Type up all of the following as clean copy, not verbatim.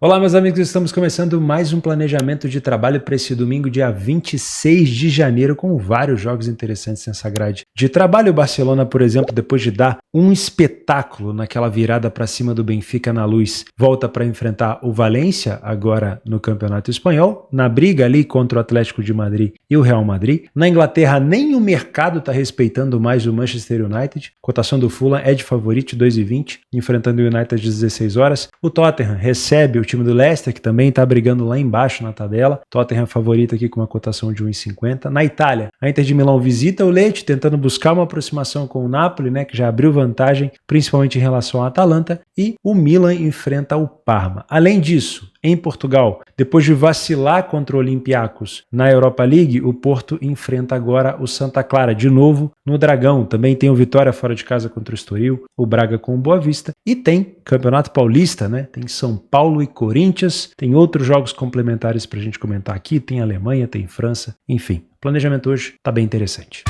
Olá meus amigos, estamos começando mais um planejamento de trabalho para esse domingo, dia 26 de janeiro, com vários jogos interessantes nessa grade de trabalho. O Barcelona, por exemplo, depois de dar um espetáculo naquela virada para cima do Benfica na Luz, volta para enfrentar o Valência, agora no Campeonato Espanhol, na briga ali contra o Atlético de Madrid e o Real Madrid. Na Inglaterra, nem o mercado está respeitando mais o Manchester United, cotação do Fulham é de favorito, 2,20, enfrentando o United às 16 horas. O Tottenham recebe o time do Leicester, que também está brigando lá embaixo na tabela. Tottenham é favorito aqui com uma cotação de 1,50. Na Itália, a Inter de Milão visita o Lecce, tentando buscar uma aproximação com o Napoli, né, que já abriu vantagem, principalmente em relação ao Atalanta, e o Milan enfrenta o Parma. Além disso, em Portugal, depois de vacilar contra o Olympiacos na Europa League, o Porto enfrenta agora o Santa Clara, de novo no Dragão. Também tem o Vitória fora de casa contra o Estoril, o Braga com o Boa Vista, e tem Campeonato Paulista, né? Tem São Paulo e Corinthians, tem outros jogos complementares para a gente comentar aqui, tem Alemanha, tem França, enfim. O planejamento hoje está bem interessante.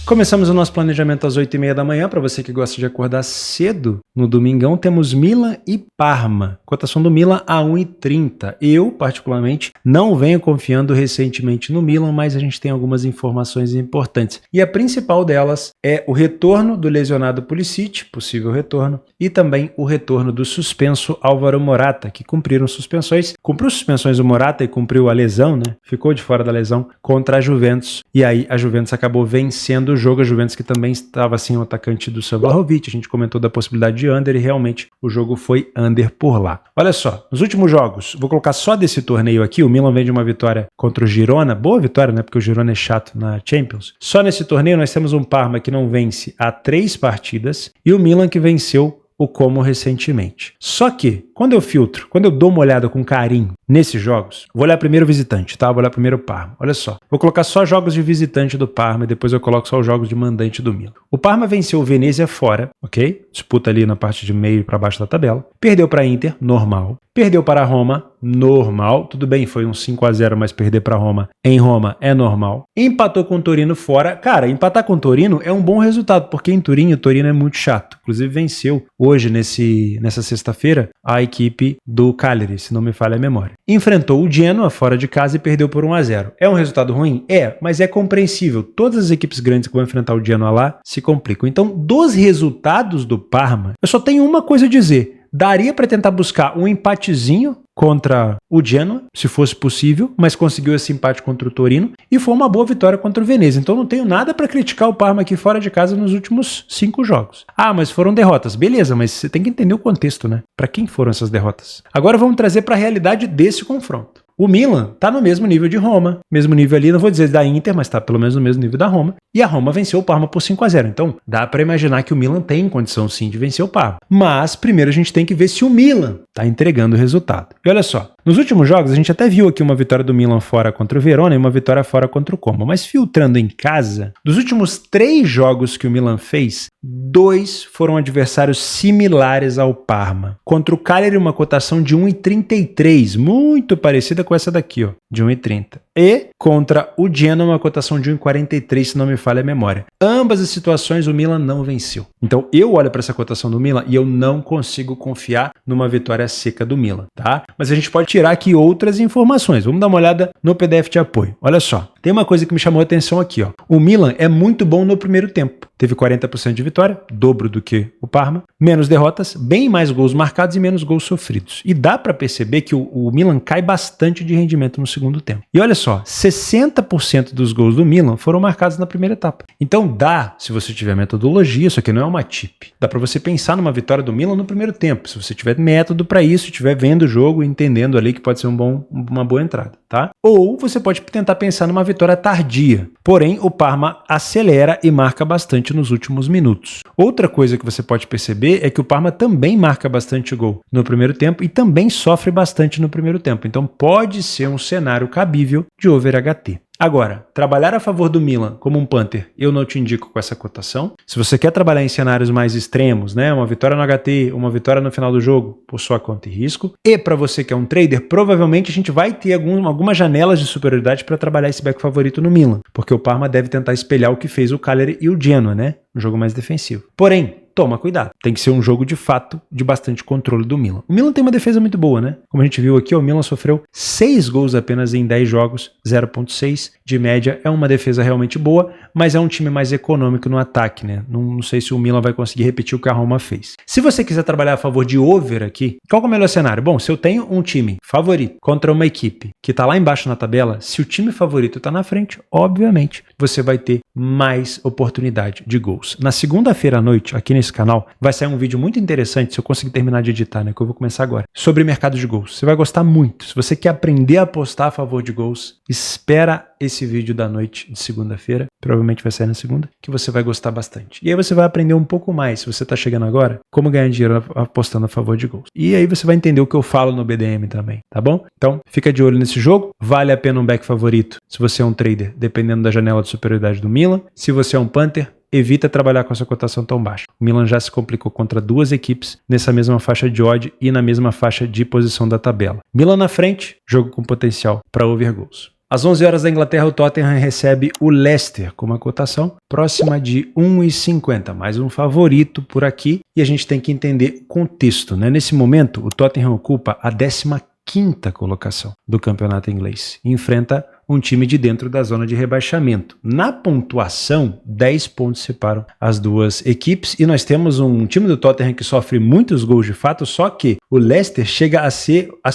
Começamos o nosso planejamento às 8h30 da manhã. Para você que gosta de acordar cedo, no domingão temos Milan e Parma. Cotação do Milan a 1,30. Eu, particularmente, não venho confiando recentemente no Milan, mas a gente tem algumas informações importantes. E a principal delas é o retorno do lesionado Pulisic, possível retorno, e também o retorno do suspenso Álvaro Morata, que cumpriram suspensões. Cumpriu suspensões o Morata e cumpriu a lesão, né? Ficou de fora da lesão contra a Juventus. E aí a Juventus acabou vencendo o jogo, a Juventus que também estava sem o atacante do Sam Vlahovic. A gente comentou da possibilidade de under e realmente o jogo foi under por lá. Olha só, nos últimos jogos, vou colocar só desse torneio aqui, o Milan vem de uma vitória contra o Girona, boa vitória, né, porque o Girona é chato na Champions. Só nesse torneio nós temos um Parma que não vence há 3 partidas e o Milan que venceu o Como recentemente. Só que, quando eu filtro, quando eu dou uma olhada com carinho nesses jogos, vou olhar primeiro o visitante, tá? Vou olhar primeiro o Parma. Olha só, vou colocar só jogos de visitante do Parma e depois eu coloco só os jogos de mandante do Milan. O Parma venceu o Venezia fora, ok? Disputa ali na parte de meio para baixo da tabela. Perdeu para a Inter, normal. Perdeu para a Roma, normal. Tudo bem, foi um 5-0, mas perder para Roma em Roma é normal. Empatou com o Torino fora. Cara, empatar com o Torino é um bom resultado, porque em Turim o Torino é muito chato. Inclusive venceu hoje, nessa sexta-feira, a equipe do Cagliari, se não me falha a memória. Enfrentou o Genoa fora de casa e perdeu por 1-0. É um resultado ruim? É, mas é compreensível. Todas as equipes grandes que vão enfrentar o Genoa lá se complicam. Então, dos resultados do Parma, eu só tenho uma coisa a dizer. Daria para tentar buscar um empatezinho contra o Genoa, se fosse possível, mas conseguiu esse empate contra o Torino e foi uma boa vitória contra o Venezia. Então não tenho nada para criticar o Parma aqui fora de casa nos últimos 5 jogos. Ah, mas foram derrotas. Beleza, mas você tem que entender o contexto, né? Para quem foram essas derrotas? Agora vamos trazer para a realidade desse confronto. O Milan está no mesmo nível de Roma, mesmo nível ali, não vou dizer da Inter, mas está pelo menos no mesmo nível da Roma. E a Roma venceu o Parma por 5-0. Então dá para imaginar que o Milan tem condição sim de vencer o Parma. Mas primeiro a gente tem que ver se o Milan está entregando o resultado. E olha só, nos últimos jogos a gente até viu aqui uma vitória do Milan fora contra o Verona e uma vitória fora contra o Como. Mas filtrando em casa, dos últimos 3 jogos que o Milan fez, 2 foram adversários similares ao Parma. Contra o Cagliari, uma cotação de 1,33, muito parecida com essa daqui, ó, de 1,30. E contra o Genoa, uma cotação de 1,43, se não me falha a memória. Ambas as situações o Milan não venceu. Então eu olho para essa cotação do Milan e eu não consigo confiar numa vitória seca do Milan, tá? Mas a gente pode tirar aqui outras informações. Vamos dar uma olhada no PDF de apoio. Olha só, tem uma coisa que me chamou a atenção aqui, ó. O Milan é muito bom no primeiro tempo. Teve 40% de vitória, dobro do que o Parma, menos derrotas, bem mais gols marcados e menos gols sofridos. E dá para perceber que o Milan cai bastante de rendimento no segundo tempo. E olha só, 60% dos gols do Milan foram marcados na primeira etapa. Então dá, se você tiver metodologia, isso aqui não é uma tip, dá para você pensar numa vitória do Milan no primeiro tempo, se você tiver método para isso, estiver vendo o jogo e entendendo ali que pode ser uma boa entrada, tá? Ou você pode tentar pensar numa vitória tardia, porém o Parma acelera e marca bastante nos últimos minutos. Outra coisa que você pode perceber é que o Parma também marca bastante gol no primeiro tempo e também sofre bastante no primeiro tempo. Então pode ser um cenário cabível de over HT. Agora, trabalhar a favor do Milan como um punter, eu não te indico com essa cotação. Se você quer trabalhar em cenários mais extremos, né, uma vitória no HT, uma vitória no final do jogo, por sua conta e risco. E para você que é um trader, provavelmente a gente vai ter algumas janelas de superioridade para trabalhar esse back favorito no Milan, porque o Parma deve tentar espelhar o que fez o Cagliari e o Genoa, né? Um jogo mais defensivo. Porém, toma cuidado. Tem que ser um jogo de fato de bastante controle do Milan. O Milan tem uma defesa muito boa, né? Como a gente viu aqui, o Milan sofreu 6 gols apenas em 10 jogos, 0,6 de média. É uma defesa realmente boa, mas é um time mais econômico no ataque, né? Não sei se o Milan vai conseguir repetir o que a Roma fez. Se você quiser trabalhar a favor de over aqui, qual é o melhor cenário? Bom, se eu tenho um time favorito contra uma equipe que está lá embaixo na tabela, se o time favorito está na frente, obviamente você vai ter mais oportunidade de gols. Na segunda-feira à noite, aqui nesse canal, vai sair um vídeo muito interessante, se eu conseguir terminar de editar, né, que eu vou começar agora, sobre mercado de gols. Você vai gostar muito. Se você quer aprender a apostar a favor de gols, espera esse vídeo da noite de segunda-feira, provavelmente vai sair na segunda, que você vai gostar bastante. E aí você vai aprender um pouco mais, se você está chegando agora, como ganhar dinheiro apostando a favor de gols. E aí você vai entender o que eu falo no BDM também, tá bom? Então, fica de olho nesse jogo. Vale a pena um back favorito se você é um trader, dependendo da janela de superioridade do Milan. Se você é um punter, evita trabalhar com essa cotação tão baixa. O Milan já se complicou contra duas equipes nessa mesma faixa de odd e na mesma faixa de posição da tabela. Milan na frente, jogo com potencial para over goals. Às 11 horas da Inglaterra, o Tottenham recebe o Leicester com uma cotação próxima de 1,50. Mais um favorito por aqui e a gente tem que entender o contexto, né? Nesse momento, o Tottenham ocupa a 15ª colocação do campeonato inglês e enfrenta um time de dentro da zona de rebaixamento. Na pontuação, 10 pontos separam as duas equipes e nós temos um time do Tottenham que sofre muitos gols de fato, só que o Leicester chega a ser a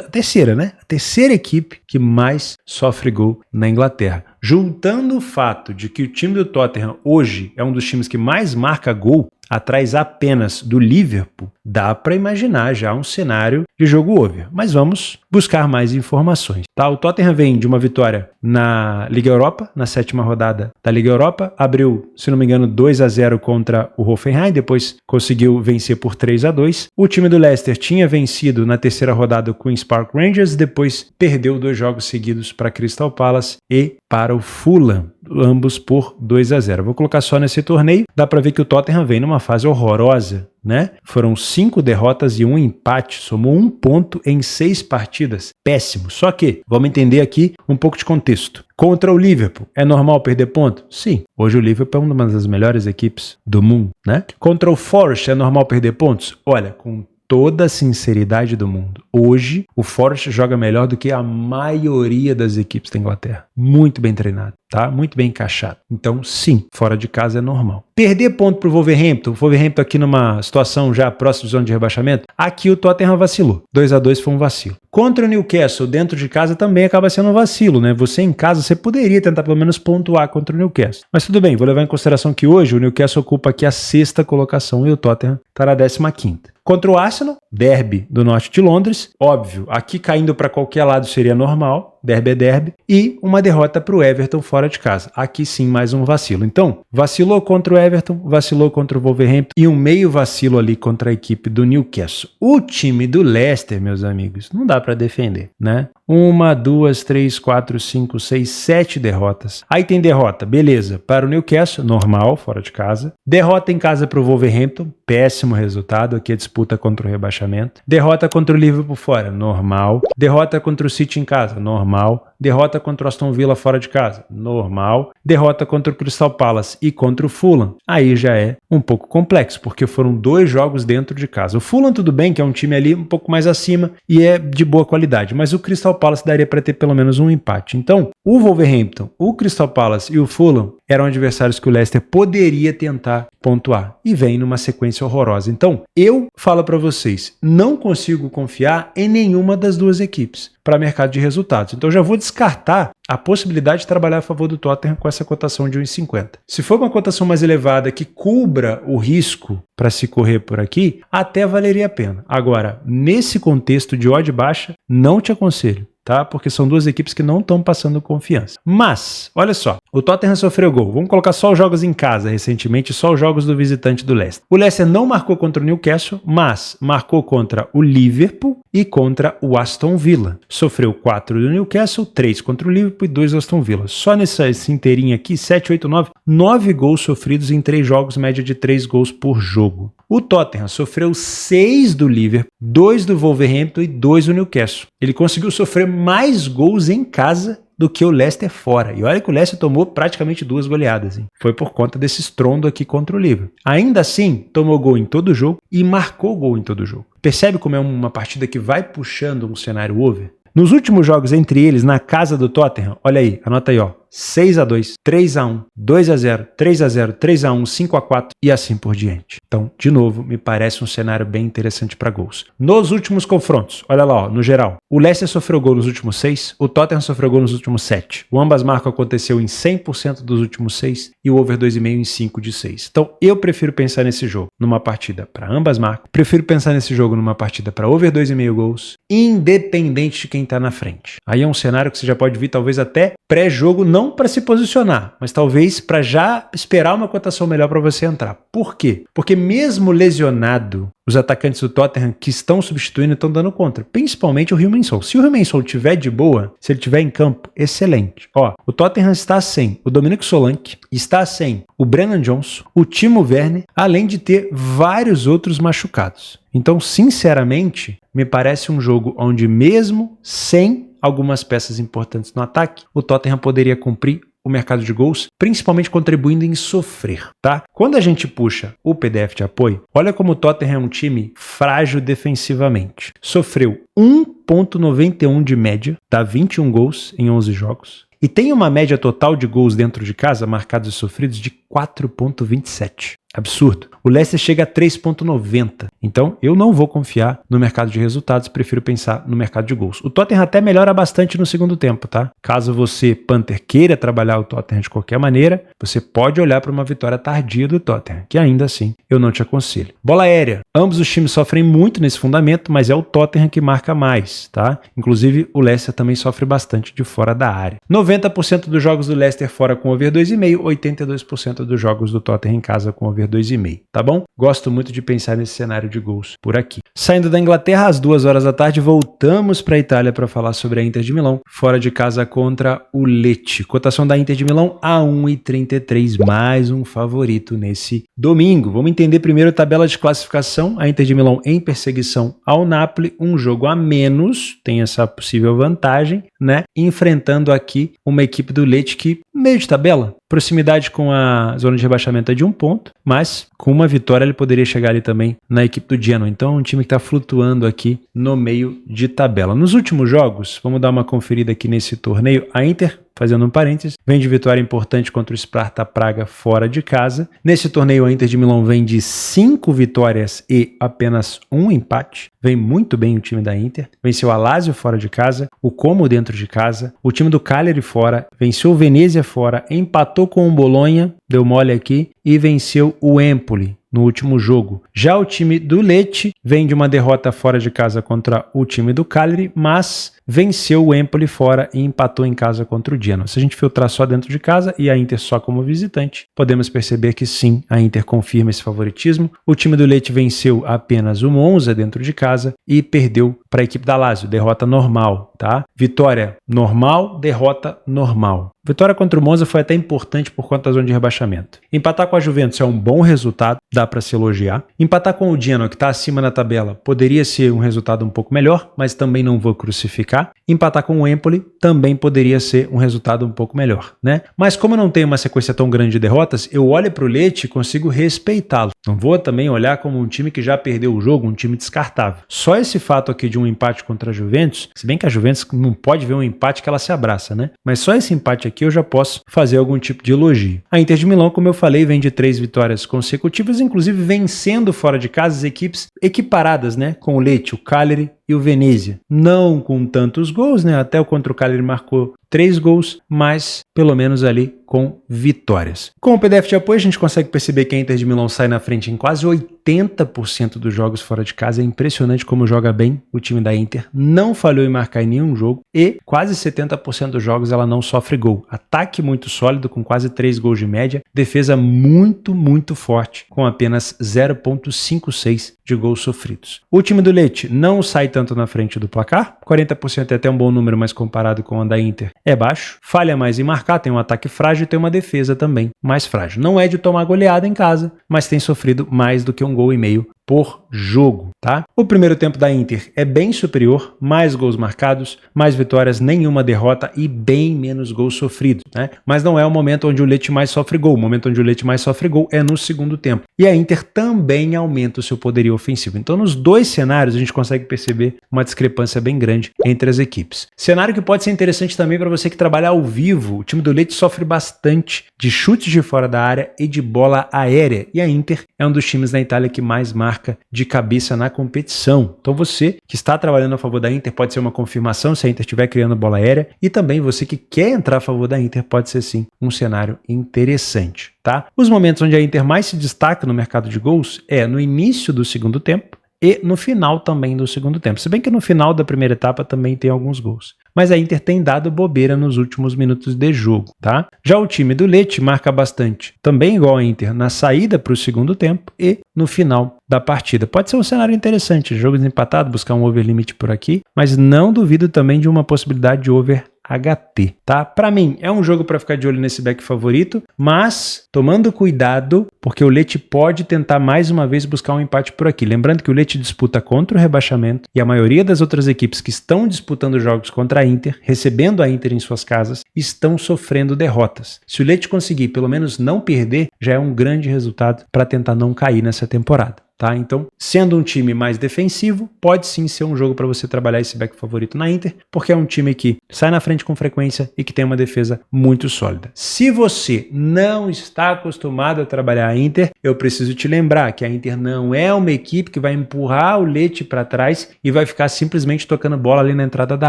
terceira equipe que mais sofre gol na Inglaterra. Juntando o fato de que o time do Tottenham hoje é um dos times que mais marca gol, atrás apenas do Liverpool, dá para imaginar já um cenário de jogo over. Mas vamos buscar mais informações. Tá? O Tottenham vem de uma vitória na Liga Europa, na 7ª rodada da Liga Europa, abriu, se não me engano, 2-0 contra o Hoffenheim, depois conseguiu vencer por 3-2. O time do Leicester tinha vencido na 3ª rodada o Queen's Park Rangers, depois perdeu 2 jogos seguidos para Crystal Palace e para o Fulham, ambos por 2-0. Vou colocar só nesse torneio, dá para ver que o Tottenham vem numa fase horrorosa, né? Foram 5 derrotas e 1 empate, somou 1 ponto em 6 partidas. Péssimo. Só que, vamos entender aqui um pouco de contexto. Contra o Liverpool, é normal perder ponto? Sim. Hoje o Liverpool é uma das melhores equipes do mundo, né? Contra o Forest, é normal perder pontos? Olha, com toda a sinceridade do mundo, hoje o Forest joga melhor do que a maioria das equipes da Inglaterra. Muito bem treinado, tá? Muito bem encaixado. Então, sim, fora de casa é normal. Perder ponto para o Wolverhampton aqui numa situação já próxima de zona de rebaixamento, aqui o Tottenham vacilou. 2-2 foi um vacilo. Contra o Newcastle, dentro de casa também acaba sendo um vacilo, né? Você em casa, você poderia tentar pelo menos pontuar contra o Newcastle. Mas tudo bem, vou levar em consideração que hoje o Newcastle ocupa aqui a 6ª colocação e o Tottenham está na 15ª. Contra o Arsenal, derby do norte de Londres, óbvio, aqui caindo para qualquer lado seria normal, derby é derby, e uma derrota para o Everton fora de casa. Aqui sim, mais um vacilo. Então, vacilou contra o Everton, vacilou contra o Wolverhampton e um meio vacilo ali contra a equipe do Newcastle. O time do Leicester, meus amigos, não dá para defender, né? 1, 2, 3, 4, 5, 6, 7 derrotas. Aí tem derrota, beleza, para o Newcastle, normal, fora de casa. Derrota em casa para o Wolverhampton, péssimo resultado, aqui a disputa contra o rebaixamento. Derrota contra o Liverpool fora, normal. Derrota contra o City em casa, normal. Derrota contra o Aston Villa fora de casa, normal. Derrota contra o Crystal Palace e contra o Fulham, aí já é um pouco complexo, porque foram 2 jogos dentro de casa. O Fulham tudo bem, que é um time ali um pouco mais acima e é de boa qualidade, mas o Crystal Palace daria para ter pelo menos um empate. Então, o Wolverhampton, o Crystal Palace e o Fulham eram adversários que o Leicester poderia tentar pontuar e vem numa sequência horrorosa. Então, eu falo para vocês, não consigo confiar em nenhuma das duas equipes para mercado de resultados. Então, já vou descartar a possibilidade de trabalhar a favor do Tottenham com essa cotação de 1,50. Se for uma cotação mais elevada que cubra o risco para se correr por aqui, até valeria a pena. Agora, nesse contexto de odd baixa, não te aconselho. Tá? Porque são duas equipes que não estão passando confiança. Mas, olha só, o Tottenham sofreu gol. Vamos colocar só os jogos em casa recentemente, só os jogos do visitante do Leicester. O Leicester não marcou contra o Newcastle, mas marcou contra o Liverpool e contra o Aston Villa. Sofreu 4 do Newcastle, 3 contra o Liverpool e 2 do Aston Villa. Só nessa inteirinha aqui, 7, 8, 9 gols sofridos em 3 jogos, média de 3 gols por jogo. O Tottenham sofreu 6 do Liverpool, 2 do Wolverhampton e 2 do Newcastle. Ele conseguiu sofrer mais gols em casa do que o Leicester fora. E olha que o Leicester tomou praticamente 2 goleadas, hein? Foi por conta desse estrondo aqui contra o Liverpool. Ainda assim, tomou gol em todo o jogo e marcou gol em todo o jogo. Percebe como é uma partida que vai puxando um cenário over? Nos últimos jogos entre eles, na casa do Tottenham, olha aí, anota aí, ó, 6-2, 3-1, 2-0, 3-0, 3-1, 5-4 e assim por diante. Então, de novo, me parece um cenário bem interessante para gols. Nos últimos confrontos, olha lá, ó, no geral, o Leicester sofreu gol nos últimos 6, o Tottenham sofreu gol nos últimos 7. O ambas marcas aconteceu em 100% dos últimos 6 e o over 2,5 em 5 de 6. Então, eu prefiro pensar nesse jogo numa partida para ambas marcas, prefiro pensar nesse jogo numa partida para over 2,5 gols, independente de quem está na frente. Aí é um cenário que você já pode vir talvez até pré-jogo, não para se posicionar, mas talvez para já esperar uma cotação melhor para você entrar. Por quê? Porque mesmo lesionado, os atacantes do Tottenham que estão substituindo estão dando contra, principalmente o Heung-min Son. Se o Heung-min Son tiver de boa, se ele tiver em campo, excelente. Ó, o Tottenham está sem o Dominic Solanke, está sem o Brennan Johnson, o Timo Werner, além de ter vários outros machucados. Então, sinceramente, me parece um jogo onde mesmo sem algumas peças importantes no ataque, o Tottenham poderia cumprir o mercado de gols, principalmente contribuindo em sofrer, tá? Quando a gente puxa o PDF de apoio, olha como o Tottenham é um time frágil defensivamente. Sofreu 1,91 de média, dá 21 gols em 11 jogos. E tem uma média total de gols dentro de casa, marcados e sofridos, de 4,27. Absurdo. O Leicester chega a 3,90. Então, eu não vou confiar no mercado de resultados, prefiro pensar no mercado de gols. O Tottenham até melhora bastante no segundo tempo, tá? Caso você, Panther, queira trabalhar o Tottenham de qualquer maneira, você pode olhar para uma vitória tardia do Tottenham, que ainda assim eu não te aconselho. Bola aérea. Ambos os times sofrem muito nesse fundamento, mas é o Tottenham que marca mais, tá? Inclusive, o Leicester também sofre bastante de fora da área. 90% dos jogos do Leicester fora com over 2,5, 82% dos jogos do Tottenham em casa com over 2,5, tá bom? Gosto muito de pensar nesse cenário de gols por aqui. Saindo da Inglaterra, às 2 horas da tarde, voltamos para a Itália para falar sobre a Inter de Milão, fora de casa contra o Lecce. Cotação da Inter de Milão a 1,33, mais um favorito nesse domingo. Vamos entender primeiro a tabela de classificação. A Inter de Milão em perseguição ao Napoli, um jogo a menos, tem essa possível vantagem, né? Enfrentando aqui uma equipe do Lecce que, meio de tabela, proximidade com a zona de rebaixamento é de 1 ponto, mas com uma vitória ele poderia chegar ali também na equipe do Genoa. Então é um time que está flutuando aqui no meio de tabela. Nos últimos jogos, vamos dar uma conferida aqui nesse torneio, a Inter, fazendo um parênteses, vem de vitória importante contra o Sparta Praga fora de casa. Nesse torneio a Inter de Milão vem de 5 vitórias e apenas 1 empate. Vem muito bem o time da Inter. Venceu a Lazio fora de casa, o Como dentro de casa, o time do Cagliari fora, venceu o Venezia fora, empatou com o Bologna, deu mole aqui, e venceu o Empoli no último jogo. Já o time do Lecce vem de uma derrota fora de casa contra o time do Cagliari, mas venceu o Empoli fora e empatou em casa contra o Genoa. Se a gente filtrar só dentro de casa e a Inter só como visitante, podemos perceber que sim, a Inter confirma esse favoritismo. O time do Lecce venceu apenas o Monza dentro de casa e perdeu para a equipe da Lazio, derrota normal, tá? Vitória normal, derrota normal. Vitória contra o Monza foi até importante por conta da zona de rebaixamento. Empatar com a Juventus é um bom resultado, dá para se elogiar. Empatar com o Genoa, que está acima na tabela, poderia ser um resultado um pouco melhor, mas também não vou crucificar. Empatar com o Empoli também poderia ser um resultado um pouco melhor, né? Mas como eu não tenho uma sequência tão grande de derrotas, eu olho para o Lecce e consigo respeitá-lo. Não vou também olhar como um time que já perdeu o jogo, um time descartável. Só esse fato aqui de um empate contra a Juventus, se bem que a Juventus não pode ver um empate que ela se abraça, né? Mas só esse empate aqui eu já posso fazer algum tipo de elogio. A Inter de Milão, como eu falei, vem de 3 vitórias consecutivas, inclusive vencendo fora de casa as equipes equiparadas, né? Com o Lecce, o Cagliari e o Venezia. Não com tantos gols, né? Até o contra o Cagliari marcou 3 gols, mas pelo menos ali com vitórias. Com o PDF de apoio, a gente consegue perceber que a Inter de Milão sai na frente em quase 80% dos jogos fora de casa. É impressionante como joga bem o time da Inter. Não falhou em marcar em nenhum jogo e quase 70% dos jogos ela não sofre gol. Ataque muito sólido, com quase 3 gols de média. Defesa muito, muito forte, com apenas 0,56 de gols sofridos. O time do Lecce não sai tanto na frente do placar, 40% é até um bom número, mas comparado com a da Inter é baixo. Falha mais em marcar, tem um ataque frágil e tem uma defesa também mais frágil. Não é de tomar goleada em casa, mas tem sofrido mais do que 1,5 gols por jogo, tá? O primeiro tempo da Inter é bem superior, mais gols marcados, mais vitórias, nenhuma derrota e bem menos gols sofridos, né? Mas não é o momento onde o Lecce mais sofre gol. O momento onde o Lecce mais sofre gol é no segundo tempo. E a Inter também aumenta o seu poderio ofensivo. Então, nos dois cenários, a gente consegue perceber uma discrepância bem grande entre as equipes. Cenário que pode ser interessante também para você que trabalha ao vivo. O time do Lecce sofre bastante de chutes de fora da área e de bola aérea. E a Inter é um dos times da Itália que mais marca de cabeça na competição. Então você que está trabalhando a favor da Inter pode ser uma confirmação se a Inter estiver criando bola aérea, e também você que quer entrar a favor da Inter pode ser sim um cenário interessante, tá? Os momentos onde a Inter mais se destaca no mercado de gols é no início do segundo tempo e no final também do segundo tempo. Se bem que no final da primeira etapa também tem alguns gols. Mas a Inter tem dado bobeira nos últimos minutos de jogo, tá? Já o time do Lecce marca bastante, também igual a Inter, na saída para o segundo tempo e no final da partida. Pode ser um cenário interessante, jogo desempatado, buscar um over limit por aqui, mas não duvido também de uma possibilidade de over HT, tá? Para mim, é um jogo para ficar de olho nesse back favorito, mas tomando cuidado, porque o Lecce pode tentar mais uma vez buscar um empate por aqui. Lembrando que o Lecce disputa contra o rebaixamento e a maioria das outras equipes que estão disputando jogos contra a Inter, recebendo a Inter em suas casas, estão sofrendo derrotas. Se o Lecce conseguir pelo menos não perder, já é um grande resultado para tentar não cair nessa temporada. Tá? Então, sendo um time mais defensivo, pode sim ser um jogo para você trabalhar esse back favorito na Inter, porque é um time que sai na frente com frequência e que tem uma defesa muito sólida. Se você não está acostumado a trabalhar a Inter, eu preciso te lembrar que a Inter não é uma equipe que vai empurrar o Lecce para trás e vai ficar simplesmente tocando bola ali na entrada da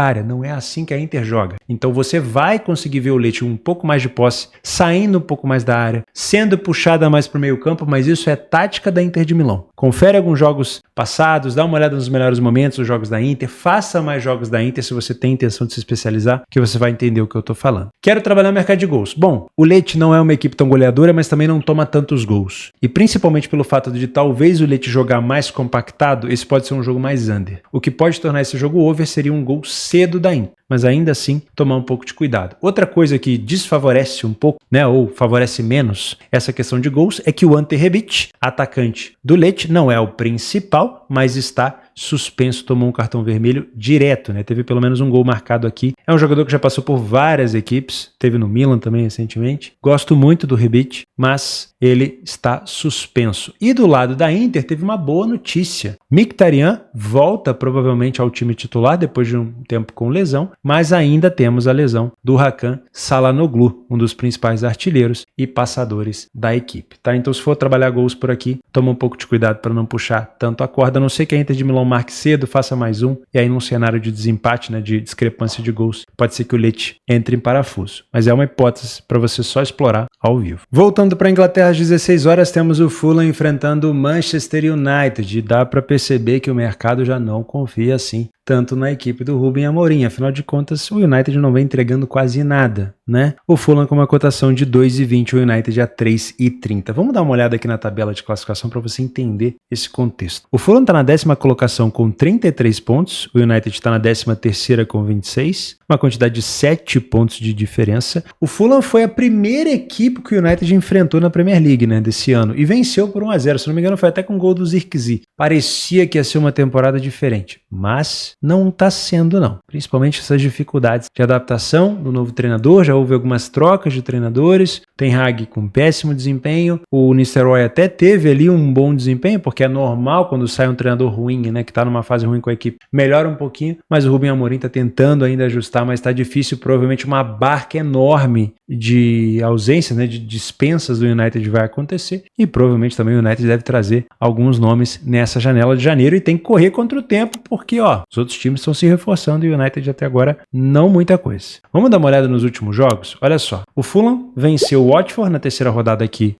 área. Não é assim que a Inter joga. Então você vai conseguir ver o Lecce um pouco mais de posse, saindo um pouco mais da área, sendo puxada mais para o meio campo, mas isso é tática da Inter de Milão. Confere alguns jogos passados, dá uma olhada nos melhores momentos dos jogos da Inter, faça mais jogos da Inter se você tem intenção de se especializar, que você vai entender o que eu tô falando. Quero trabalhar no mercado de gols. Bom, o Lecce não é uma equipe tão goleadora, mas também não toma tantos gols. E principalmente pelo fato de talvez o Lecce jogar mais compactado, esse pode ser um jogo mais under. O que pode tornar esse jogo over seria um gol cedo da Inter, mas ainda assim tomar um pouco de cuidado. Outra coisa que desfavorece um pouco, né, ou favorece menos essa questão de gols é que o Ante Rebic, atacante do Lecce, não é o principal, mas está suspenso, tomou um cartão vermelho direto, né? Teve pelo menos um gol marcado aqui. É um jogador que já passou por várias equipes, teve no Milan também recentemente. Gosto muito do Rebic, mas ele está suspenso. E do lado da Inter teve uma boa notícia. Mkhitaryan volta provavelmente ao time titular depois de um tempo com lesão, mas ainda temos a lesão do Hakan Çalhanoğlu, um dos principais artilheiros e passadores da equipe, tá? Então se for trabalhar gols por aqui, toma um pouco de cuidado para não puxar tanto a corda, a não ser que a Inter de Milão marque cedo, faça mais um, e aí num cenário de desempate, né, de discrepância de gols, pode ser que o Lecce entre em parafuso. Mas é uma hipótese para você só explorar ao vivo. Voltando para a Inglaterra às 16 horas, temos o Fulham enfrentando o Manchester United, e dá para perceber que o mercado já não confia assim tanto na equipe do Ruben Amorim. Afinal de contas, o United não vem entregando quase nada, né? O Fulham com uma cotação de 2,20, o United a 3,30. Vamos dar uma olhada aqui na tabela de classificação para você entender esse contexto. O Fulham está na 10ª colocação com 33 pontos, o United está na 13ª com 26, uma quantidade de 7 pontos de diferença. O Fulham foi a primeira equipe que o United enfrentou na Premier League, né, desse ano, e venceu por 1-0. Se não me engano, foi até com um gol do Zirkzee. Parecia que ia ser uma temporada diferente, mas não está sendo, não. Principalmente essas dificuldades de adaptação do novo treinador. Já houve algumas trocas de treinadores. Ten Hag com péssimo desempenho. O Nistelrooy até teve ali um bom desempenho, porque é normal quando sai um treinador ruim, né, que está numa fase ruim com a equipe, melhora um pouquinho, mas o Ruben Amorim está tentando ainda ajustar, mas está difícil. Provavelmente uma barca enorme de ausência, né, de dispensas do United vai acontecer, e provavelmente também o United deve trazer alguns nomes nessa janela de janeiro, e tem que correr contra o tempo, porque os outros times estão se reforçando e o United até agora não muita coisa. Vamos dar uma olhada nos últimos jogos? Olha só, o Fulham venceu o Watford na terceira rodada aqui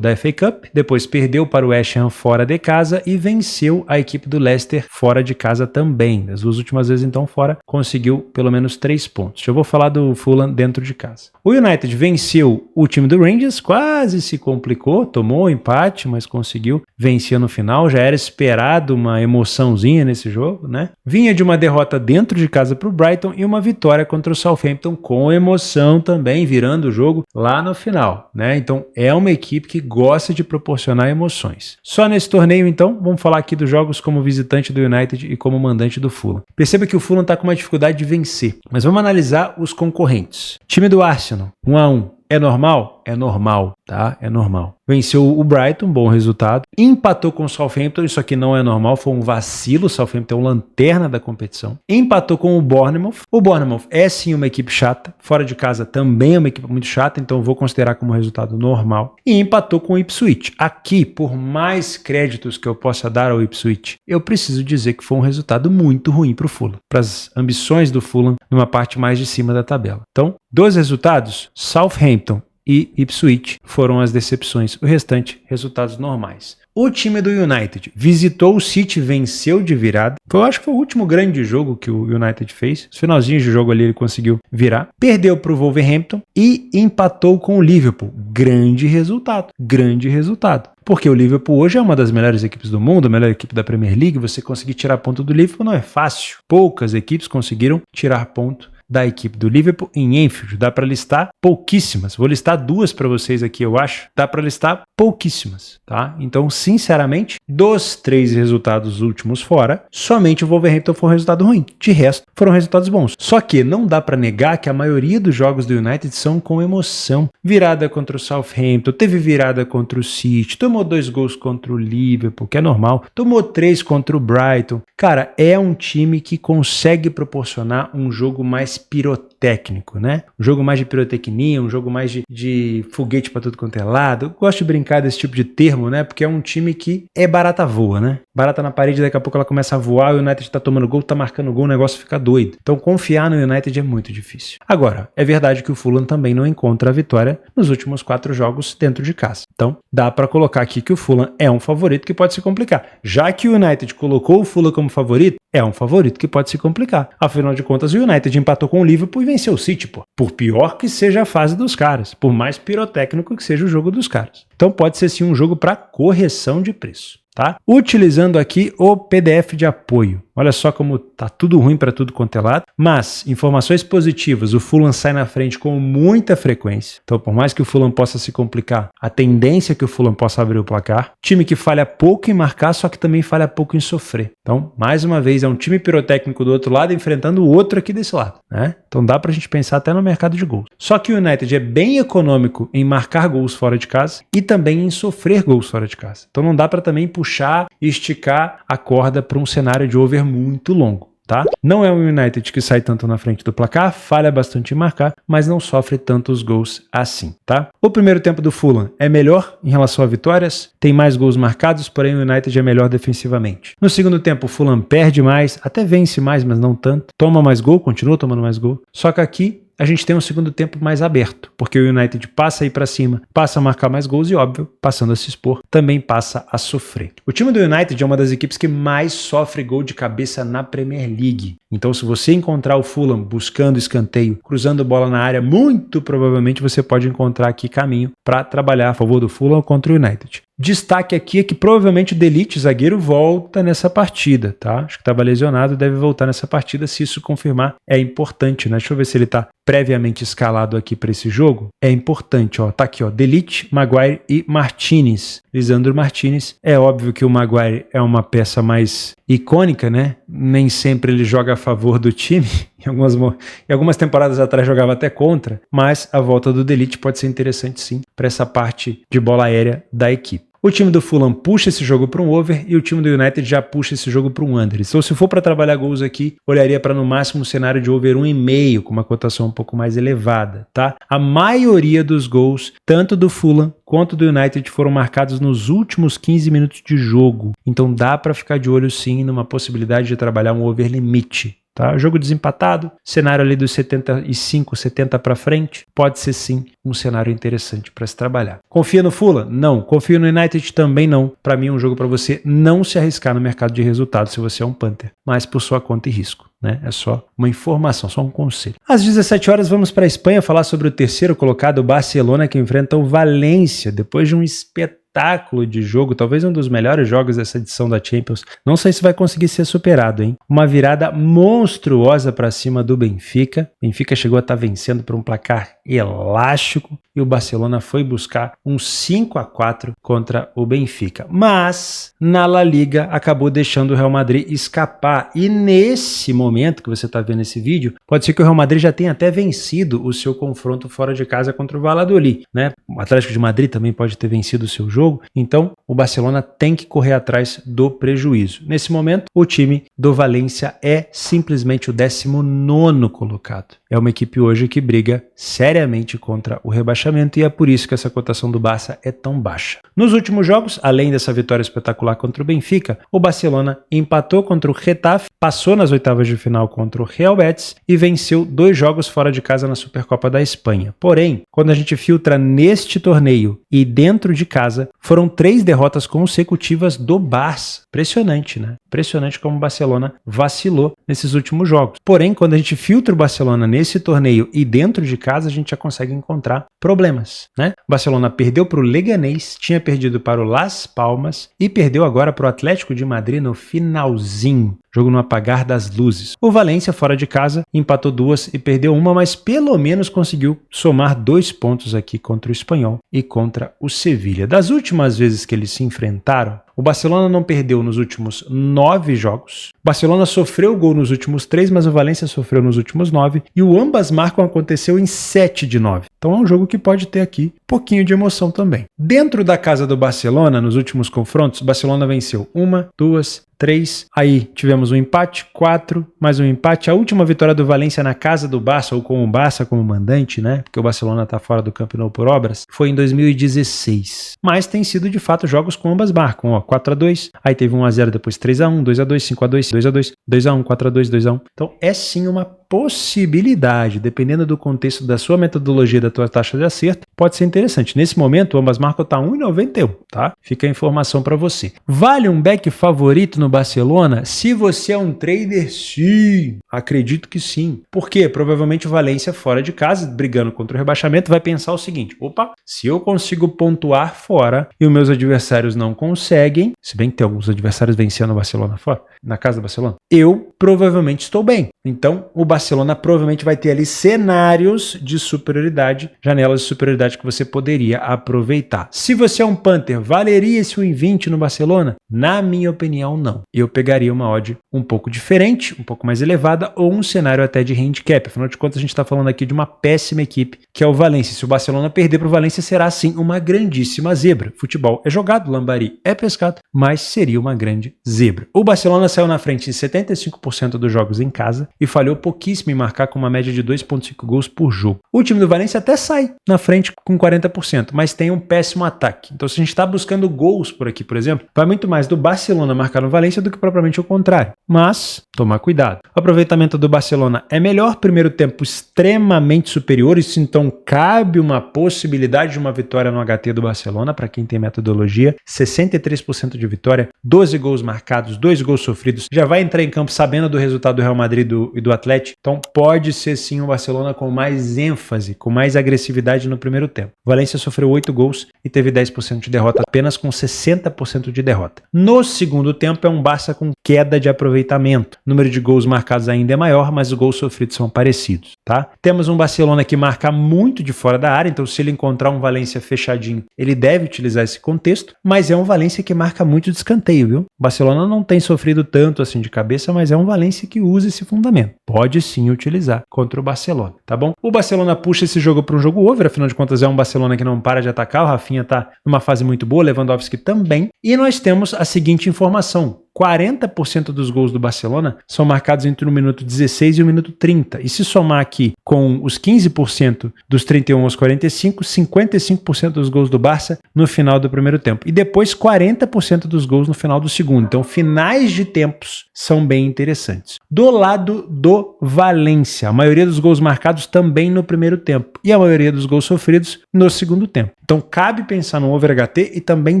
da FA Cup, depois perdeu para o West Ham fora de casa e venceu a equipe do Leicester fora de casa também. As duas últimas vezes então fora, conseguiu pelo menos 3 pontos. Eu vou falar do Fulham dentro de casa. O United venceu o time do Rangers, quase se complicou, tomou o empate, mas conseguiu vencer no final. Já era esperado uma emoçãozinha nesse jogo, né? vinha de uma derrota dentro de casa para o Brighton e uma vitória contra o Southampton com emoção também, virando o jogo lá no final, né? Então é uma equipe que gosta de proporcionar emoções. Só nesse torneio, então, vamos falar aqui dos jogos como visitante do United e como mandante do Fulham. Perceba que o Fulham está com uma dificuldade de vencer, mas vamos analisar os concorrentes. Time do Arsenal, 1-1. É normal? É normal, tá? É normal. Venceu o Brighton, bom resultado. Empatou com o Southampton, isso aqui não é normal, foi um vacilo. O Southampton é o lanterna da competição. Empatou com o Bournemouth. O Bournemouth é sim uma equipe chata. Fora de casa também é uma equipe muito chata, então eu vou considerar como resultado normal. E empatou com o Ipswich. Aqui, por mais créditos que eu possa dar ao Ipswich, eu preciso dizer que foi um resultado muito ruim para o Fulham, para as ambições do Fulham numa parte mais de cima da tabela. Então, dois resultados, Southampton e Ipswich foram as decepções. O restante, resultados normais. O time do United visitou o City, venceu de virada. Eu acho que foi o último grande jogo que o United fez. Os finalzinhos de jogo ali ele conseguiu virar. Perdeu para o Wolverhampton e empatou com o Liverpool. Grande resultado. Grande resultado. Porque o Liverpool hoje é uma das melhores equipes do mundo, a melhor equipe da Premier League. Você conseguir tirar ponto do Liverpool não é fácil. Poucas equipes conseguiram tirar ponto da equipe do Liverpool em Anfield. Dá para listar pouquíssimas. Vou listar duas para vocês aqui, eu acho. Dá para listar pouquíssimas, tá? Então, sinceramente, dos 3 resultados últimos fora, somente o Wolverhampton foi um resultado ruim. De resto, foram resultados bons. Só que não dá para negar que a maioria dos jogos do United são com emoção. Virada contra o Southampton, teve virada contra o City, tomou 2 gols contra o Liverpool, que é normal, tomou 3 contra o Brighton. Cara, é um time que consegue proporcionar um jogo mais pirotécnico, né? Um jogo mais de pirotecnia, um jogo mais de foguete para tudo quanto é lado. Eu gosto de brincar desse tipo de termo, né? Porque é um time que é barata voa, né? Barata na parede, daqui a pouco ela começa a voar, o United tá tomando gol, tá marcando gol, o negócio fica doido. Então confiar no United é muito difícil. Agora, é verdade que o Fulham também não encontra a vitória nos últimos 4 jogos dentro de casa. Então, dá para colocar aqui que o Fulham é um favorito que pode se complicar. Já que o United colocou o Fulham como favorito, é um favorito que pode se complicar. Afinal de contas, o United empatou com o Liverpool e venceu o City, pô. Por pior que seja a fase dos caras, por mais pirotécnico que seja o jogo dos caras. Então pode ser sim um jogo para correção de preço, tá? Utilizando aqui o PDF de apoio. Olha só como tá tudo ruim para tudo quanto é lado, mas informações positivas, o Fulham sai na frente com muita frequência. Então, por mais que o Fulham possa se complicar, a tendência é que o Fulham possa abrir o placar. Time que falha pouco em marcar, só que também falha pouco em sofrer. Então, mais uma vez, é um time pirotécnico do outro lado enfrentando o outro aqui desse lado, né? Então dá pra gente pensar até no mercado de gols. Só que o United é bem econômico em marcar gols fora de casa e também em sofrer gols fora de casa. Então não dá pra também puxar e esticar a corda para um cenário de over muito longo, tá? Não é um United que sai tanto na frente do placar, falha bastante em marcar, mas não sofre tantos gols assim, tá? O primeiro tempo do Fulham é melhor em relação a vitórias, tem mais gols marcados, porém o United é melhor defensivamente. No segundo tempo o Fulham perde mais, até vence mais, mas não tanto, toma mais gol, continua tomando mais gol, só que aqui a gente tem um segundo tempo mais aberto, porque o United passa a ir para cima, passa a marcar mais gols e, óbvio, passando a se expor, também passa a sofrer. O time do United é uma das equipes que mais sofre gol de cabeça na Premier League. Então, se você encontrar o Fulham buscando escanteio, cruzando bola na área, muito provavelmente você pode encontrar aqui caminho para trabalhar a favor do Fulham contra o United. Destaque aqui é que provavelmente o De Ligt, zagueiro, volta nessa partida, tá? Acho que estava lesionado, deve voltar nessa partida. Se isso confirmar, é importante, né? Deixa eu ver se ele está previamente escalado aqui para esse jogo. É importante, ó. Tá aqui, ó. De Ligt, Maguire e Martinez. Lisandro Martinez. É óbvio que o Maguire é uma peça mais icônica, né? Nem sempre ele joga a favor do time. Em algumas temporadas atrás jogava até contra, mas a volta do De Ligt pode ser interessante sim para essa parte de bola aérea da equipe. O time do Fulham puxa esse jogo para um over e o time do United já puxa esse jogo para um under. Então, se for para trabalhar gols aqui, olharia para no máximo um cenário de over 1,5 com uma cotação um pouco mais elevada, tá? A maioria dos gols, tanto do Fulham quanto do United, foram marcados nos últimos 15 minutos de jogo. Então, dá para ficar de olho sim numa possibilidade de trabalhar um over limite. Tá? Jogo desempatado, cenário ali dos 75, 70 para frente, pode ser sim um cenário interessante para se trabalhar. Confia no Fulham? Não. Confia no United? Também não. Para mim é um jogo para você não se arriscar no mercado de resultados se você é um punter, mas por sua conta e risco, né? É só uma informação, só um conselho. Às 17 horas vamos para a Espanha falar sobre o terceiro colocado, o Barcelona, que enfrenta o Valência, depois de um espetáculo espetáculo de jogo, talvez um dos melhores jogos dessa edição da Champions. Não sei se vai conseguir ser superado, hein? Uma virada monstruosa para cima do Benfica. Benfica chegou a estar vencendo por um placar elástico e o Barcelona foi buscar um 5-4 contra o Benfica. Mas na La Liga acabou deixando o Real Madrid escapar. E nesse momento que você está vendo esse vídeo, pode ser que o Real Madrid já tenha até vencido o seu confronto fora de casa contra o Valladolid, né? O Atlético de Madrid também pode ter vencido o seu jogo. Então o Barcelona tem que correr atrás do prejuízo. Nesse momento, o time do Valência é simplesmente o 19º colocado. É uma equipe hoje que briga seriamente contra o rebaixamento e é por isso que essa cotação do Barça é tão baixa. Nos últimos jogos, além dessa vitória espetacular contra o Benfica, o Barcelona empatou contra o Getafe, passou nas oitavas de final contra o Real Betis e venceu 2 jogos fora de casa na Supercopa da Espanha. Porém, quando a gente filtra neste torneio e dentro de casa, foram 3 derrotas consecutivas do Barça. Impressionante, né? Impressionante como o Barcelona vacilou nesses últimos jogos. Porém, quando a gente filtra o Barcelona nesse torneio e dentro de casa, a gente já consegue encontrar problemas, né? O Barcelona perdeu para o Leganés, tinha perdido para o Las Palmas e perdeu agora para o Atlético de Madrid no finalzinho. Jogo no apagar das luzes. O Valência, fora de casa, empatou 2 e perdeu 1, mas pelo menos conseguiu somar 2 pontos aqui contra o Espanhol e contra o Sevilha. Das últimas vezes que eles se enfrentaram, o Barcelona não perdeu nos últimos 9 jogos. O Barcelona sofreu gol nos últimos 3, mas o Valência sofreu nos últimos 9. E o ambas marcam aconteceu em 7 de 9. Então é um jogo que pode ter aqui um pouquinho de emoção também. Dentro da casa do Barcelona, nos últimos confrontos, o Barcelona venceu 1, 2, 3, aí tivemos um empate, 4, mais um empate. A última vitória do Valência na casa do Barça, ou com o Barça como mandante, né? Porque o Barcelona está fora do Camp Nou por obras, foi em 2016. Mas tem sido de fato jogos com ambas marcam, ó, 4-2, aí teve 1-0, depois 3-1, 2-2, 5-2, 2-2, 2-1, 4-2, 2-1. Então é sim uma possibilidade, dependendo do contexto da sua metodologia, da tua taxa de acerto, pode ser interessante. Nesse momento, ambas marcam tá 1,91, tá? Fica a informação para você. Vale um back favorito no Barcelona? Se você é um trader, sim. Acredito que sim. Por quê? Provavelmente o Valência fora de casa, brigando contra o rebaixamento, vai pensar o seguinte: opa, se eu consigo pontuar fora e os meus adversários não conseguem, se bem que tem alguns adversários vencendo o Barcelona fora, na casa do Barcelona, eu provavelmente estou bem. Então, o Barcelona provavelmente vai ter ali cenários de superioridade, janelas de superioridade que você poderia aproveitar. Se você é um Panther, valeria esse 1,20 no Barcelona? Na minha opinião, não. Eu pegaria uma odd um pouco diferente, um pouco mais elevada, ou um cenário até de handicap. Afinal de contas, a gente está falando aqui de uma péssima equipe, que é o Valência. Se o Barcelona perder para o Valência, será sim uma grandíssima zebra. Futebol é jogado, lambari é pescado, mas seria uma grande zebra. O Barcelona saiu na frente em 75% dos jogos em casa e falhou pouquíssimo em marcar com uma média de 2,5 gols por jogo. O time do Valência até sai na frente com 40%, mas tem um péssimo ataque. Então, se a gente está buscando gols por aqui, por exemplo, vai muito mais do Barcelona marcar no Valência do que propriamente o contrário. Mas, tomar cuidado. O aproveitamento do Barcelona é melhor, primeiro tempo extremamente superior, isso então cabe uma possibilidade de uma vitória no HT do Barcelona, para quem tem metodologia, 63% de vitória, 12 gols marcados, 2 gols sofridos, já vai entrar em campo sabendo do resultado do Real Madrid e do Atlético, então pode ser sim o Barcelona com mais ênfase, com mais agressividade no primeiro tempo. O Valência sofreu 8 gols e teve 10% de derrota, apenas com 60% de derrota. No segundo tempo é um Barça com queda de aproveitamento. O número de gols marcados ainda é maior, mas os gols sofridos são parecidos, tá? Temos um Barcelona que marca muito de fora da área, então se ele encontrar um Valência fechadinho, ele deve utilizar esse contexto, mas é um Valência que marca muito de escanteio, viu? O Barcelona não tem sofrido tanto assim de cabeça, mas é um Valência que usa esse fundamento. Pode sim utilizar contra o Barcelona, tá bom? O Barcelona puxa esse jogo para um jogo over, afinal de contas é um Barcelona que não para de atacar, o Rafinha tá numa fase muito boa, Lewandowski também, e nós temos a seguinte informação: 40% dos gols do Barcelona são marcados entre o minuto 16 e o minuto 30. E se somar aqui com os 15% dos 31 aos 45, 55% dos gols do Barça no final do primeiro tempo. E depois 40% dos gols no final do segundo. Então, finais de tempos são bem interessantes. Do lado do Valência, a maioria dos gols marcados também no primeiro tempo. E a maioria dos gols sofridos no segundo tempo. Então, cabe pensar no over HT e também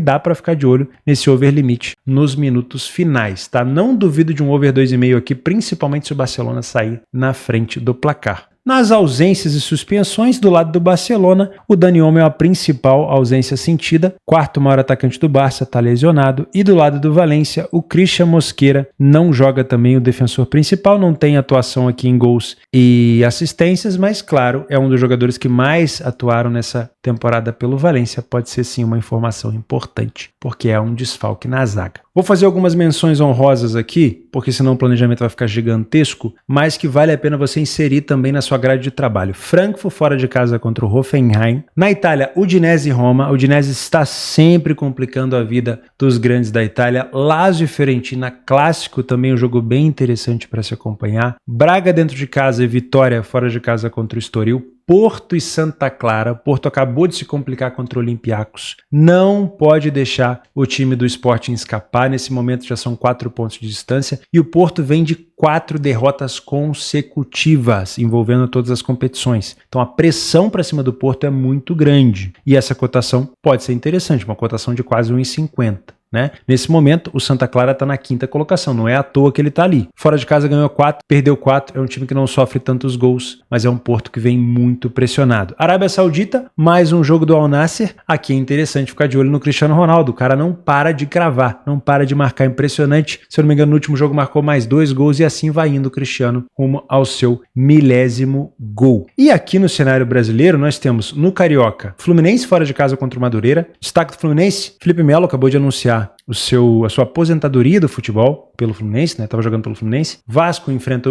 dá para ficar de olho nesse over limite nos minutos finais, tá? Não duvido de um over 2,5 aqui, principalmente se o Barcelona sair na frente do placar. Nas ausências e suspensões, do lado do Barcelona, o Dani Olmo é a principal ausência sentida, quarto maior atacante do Barça, está lesionado, e do lado do Valência, o Christian Mosquera não joga também, o defensor principal, não tem atuação aqui em gols e assistências, mas claro, é um dos jogadores que mais atuaram nessa temporada pelo Valência, pode ser sim uma informação importante, porque é um desfalque na zaga. Vou fazer algumas menções honrosas aqui, porque senão o planejamento vai ficar gigantesco, mas que vale a pena você inserir também na sua grade de trabalho. Frankfurt fora de casa contra o Hoffenheim. Na Itália, Udinese e Roma. O Udinese está sempre complicando a vida dos grandes da Itália. Lazio e Fiorentina, clássico, também um jogo bem interessante para se acompanhar. Braga dentro de casa e Vitória fora de casa contra o Estoril. Porto e Santa Clara. Porto acabou de se complicar contra o Olympiacos. Não pode deixar o time do Sporting escapar. Nesse momento já são 4 pontos de distância. E o Porto vem de 4 derrotas consecutivas, envolvendo todas as competições. Então a pressão para cima do Porto é muito grande. E essa cotação pode ser interessante, uma cotação de quase 1,50. Né? Nesse momento, o Santa Clara está na 5ª colocação, não é à toa que ele está ali. Fora de casa ganhou 4, perdeu 4, é um time que não sofre tantos gols, mas é um Porto que vem muito pressionado. Arábia Saudita, mais um jogo do Al Nassr. Aqui é interessante ficar de olho no Cristiano Ronaldo, o cara não para de cravar, não para de marcar, impressionante. Se eu não me engano, no último jogo marcou mais 2 gols e assim vai indo o Cristiano rumo ao seu 1000º gol. E aqui no cenário brasileiro, nós temos no Carioca, Fluminense fora de casa contra o Madureira. Destaque do Fluminense, Felipe Melo acabou de anunciar a sua aposentadoria do futebol pelo Fluminense, né? Tava jogando pelo Fluminense. Vasco enfrenta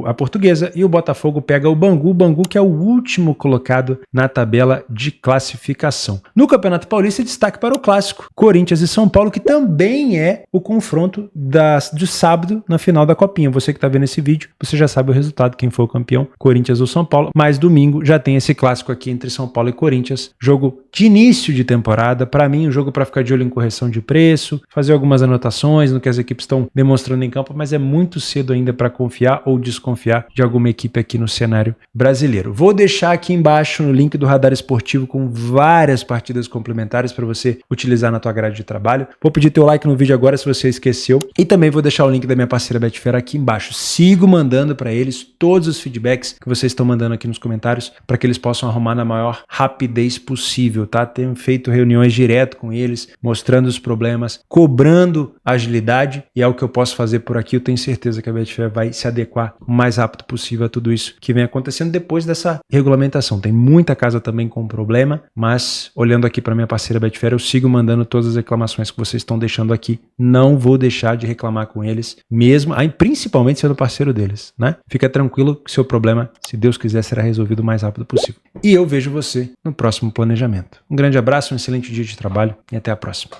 a Portuguesa e o Botafogo pega o Bangu, que é o último colocado na tabela de classificação. No Campeonato Paulista, destaque para o clássico Corinthians e São Paulo, que também é o confronto de sábado na final da Copinha. Você que está vendo esse vídeo, você já sabe o resultado, quem foi o campeão, Corinthians ou São Paulo, mas domingo já tem esse clássico aqui entre São Paulo e Corinthians, jogo de início de temporada, para mim um jogo para ficar de olho em correção de preço, fazer algumas anotações no que as equipes estão demonstrando em campo, mas é muito cedo ainda para confiar ou desconfiar de alguma equipe aqui no cenário brasileiro. Vou deixar aqui embaixo no link do Radar Esportivo com várias partidas complementares para você utilizar na tua grade de trabalho. Vou pedir teu like no vídeo agora se você esqueceu e também vou deixar o link da minha parceira Betfair aqui embaixo. Sigo mandando para eles todos os feedbacks que vocês estão mandando aqui nos comentários para que eles possam arrumar na maior rapidez possível, tá? Tenho feito reuniões direto com eles, mostrando os problemas, cobrando agilidade e é o que eu posso fazer por aqui. Eu tenho certeza que a Betfair vai se adequar o mais rápido possível a tudo isso que vem acontecendo depois dessa regulamentação. Tem muita casa também com problema, mas olhando aqui para minha parceira Betfair, eu sigo mandando todas as reclamações que vocês estão deixando aqui. Não vou deixar de reclamar com eles, mesmo, principalmente sendo parceiro deles, né? Fica tranquilo que seu problema, se Deus quiser, será resolvido o mais rápido possível. E eu vejo você no próximo planejamento. Um grande abraço, um excelente dia de trabalho e até a próxima.